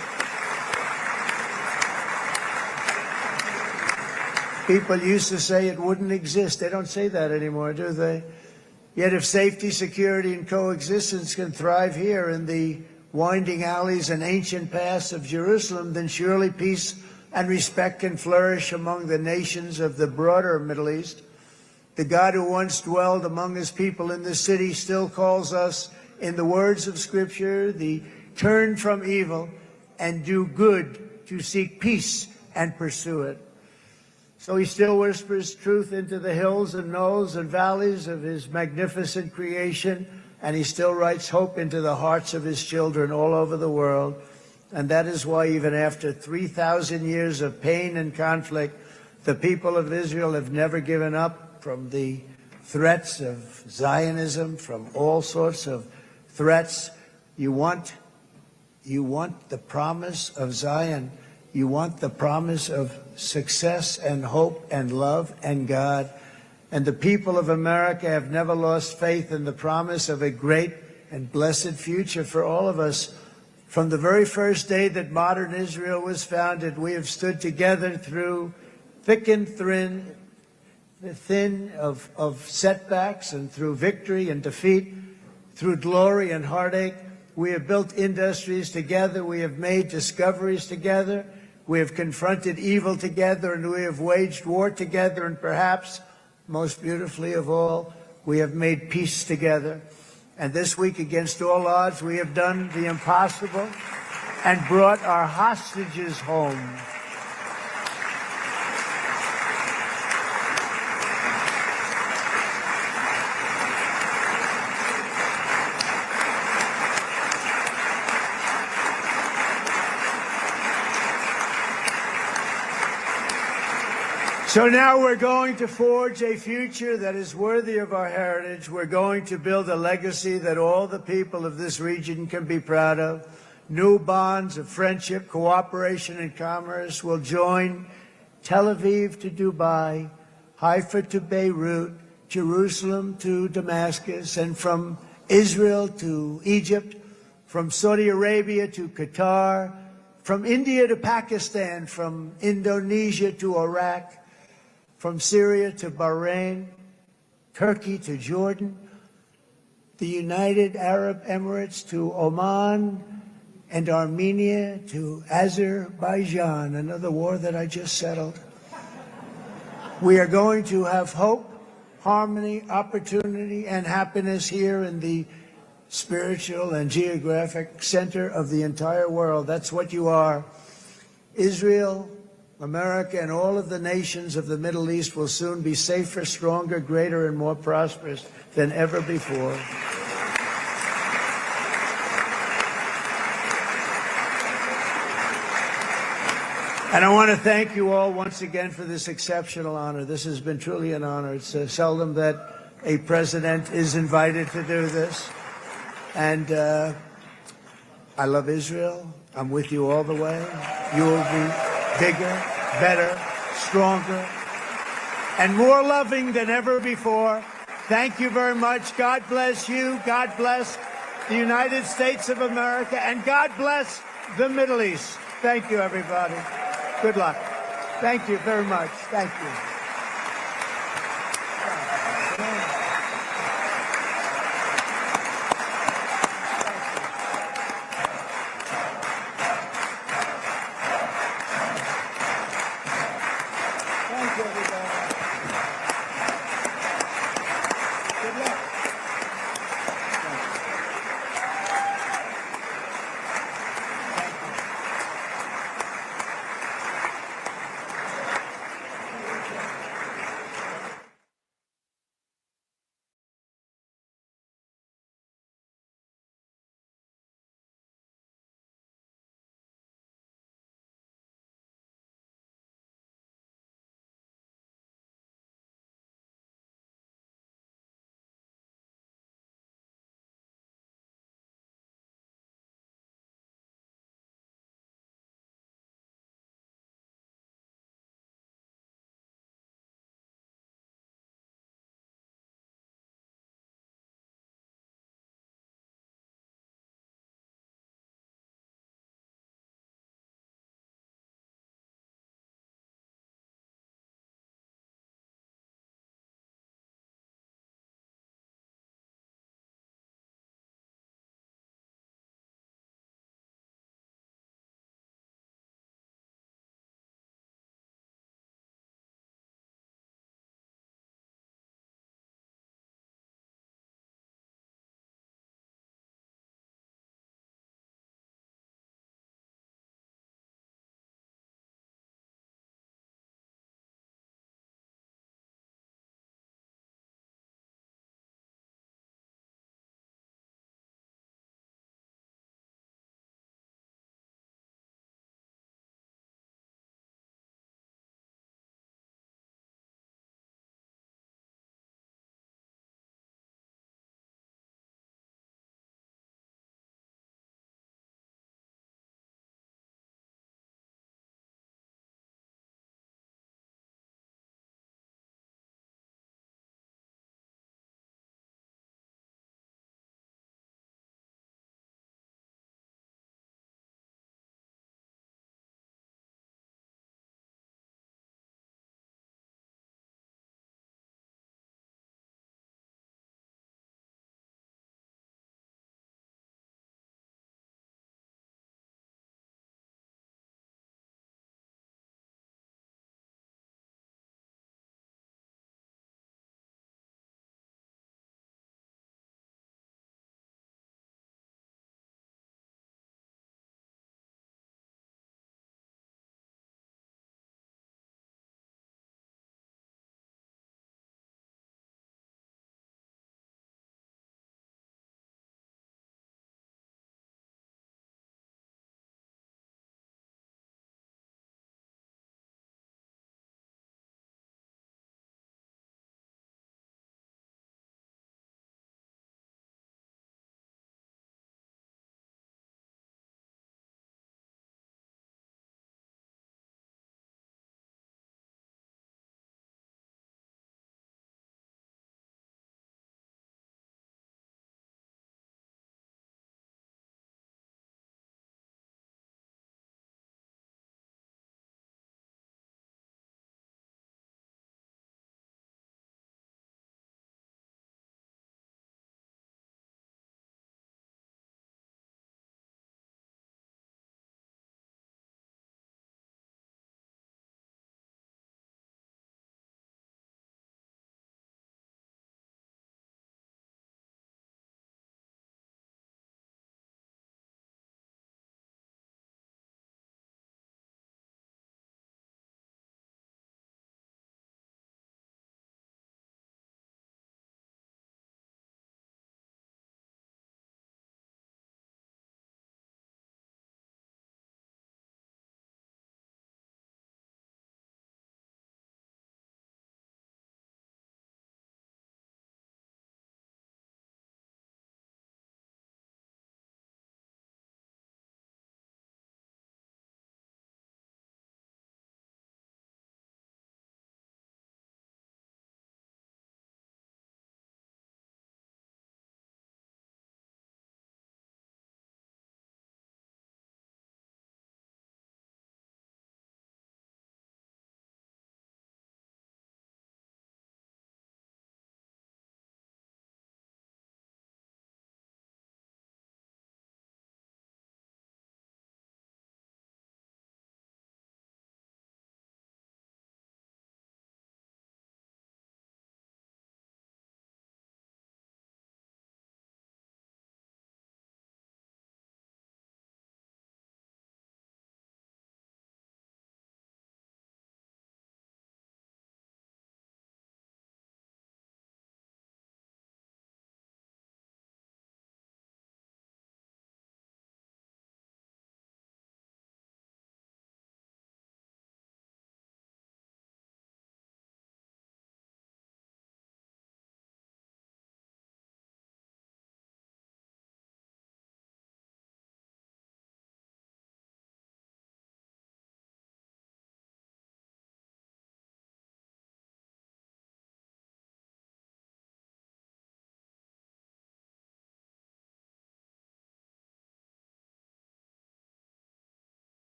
A: People used to say it wouldn't exist. They don't say that anymore, do they? Yet if safety, security, and coexistence can thrive here in the winding alleys and ancient paths of Jerusalem, then surely peace and respect can flourish among the nations of the broader Middle East. The God who once dwelled among his people in this city still calls us, in the words of Scripture, the turn from evil and do good, to seek peace and pursue it. So he still whispers truth into the hills and knolls and valleys of his magnificent creation, and he still writes hope into the hearts of his children all over the world. And that is why even after 3,000 years of pain and conflict, the people of Israel have never given up from the threats of Zionism, from all sorts of threats. You want the promise of Zion. You want the promise of success and hope and love and God. And the people of America have never lost faith in the promise of a great and blessed future for all of us. From the very first day that modern Israel was founded, we have stood together through thick and thin of setbacks, and through victory and defeat, through glory and heartache. We have built industries together. We have made discoveries together. We have confronted evil together, and we have waged war together. And perhaps most beautifully of all, we have made peace together. And this week, against all odds, we have done the impossible and brought our hostages home. So now we're going to forge a future that is worthy of our heritage. We're going to build a legacy that all the people of this region can be proud of. New bonds of friendship, cooperation, and commerce will join Tel Aviv to Dubai, Haifa to Beirut, Jerusalem to Damascus, and from Israel to Egypt, from Saudi Arabia to Qatar, from India to Pakistan, from Indonesia to Iraq, from Syria to Bahrain, Turkey to Jordan, the United Arab Emirates to Oman, and Armenia to Azerbaijan, another war that I just settled. We are going to have hope, harmony, opportunity, and happiness here in the spiritual and geographic center of the entire world. That's what you are. Israel, America, and all of the nations of the Middle East will soon be safer, stronger, greater, and more prosperous than ever before. And I want to thank you all once again for this exceptional honor. This has been truly an honor. It's seldom that a president is invited to do this. And I love Israel. I'm with you all the way. You will be bigger, better, stronger, and more loving than ever before. Thank you very much. God bless you. God bless the United States of America, and God bless the Middle East. Thank you, everybody. Good luck. Thank you very much. Thank you.